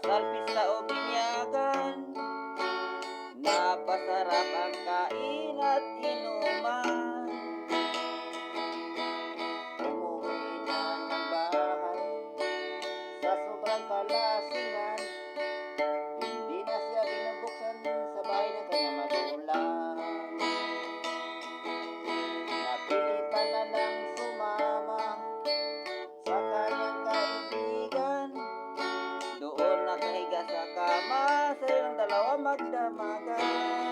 kasal, pista o binyagan, napasarap ang kain at inuman. Umuwi na ng bahay sa sobrang kalasingan, hindi na siya binubuksan sa bahay ng kanyang magulang. Napilitan na lang sumama sa kanyang kaibigan, doon nakahiga sa kama, silang dalawa magdamagan.